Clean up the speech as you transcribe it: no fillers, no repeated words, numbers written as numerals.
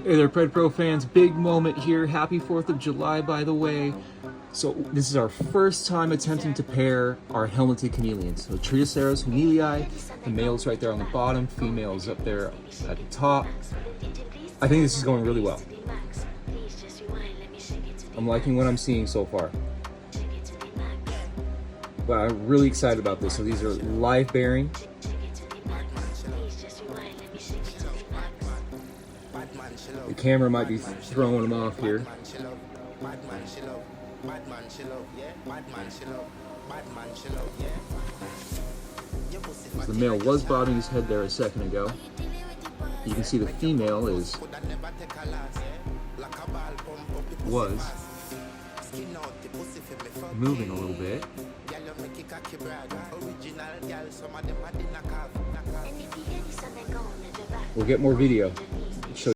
Hey there, Pred Pro fans. Big moment here. Happy 4th of July, by the way. So this is our first time attempting to pair our Hoehnelii chameleons. So Trioceros, Hoehnelii, the male's right there on the bottom, female's up there at the top. I think this is going really well. I'm liking what I'm seeing so far. Wow, I'm really excited about this. So these are live bearing. The camera might be throwing them off here. The male was bobbing his head there a second ago. You can see the female was moving a little bit. We'll get more video.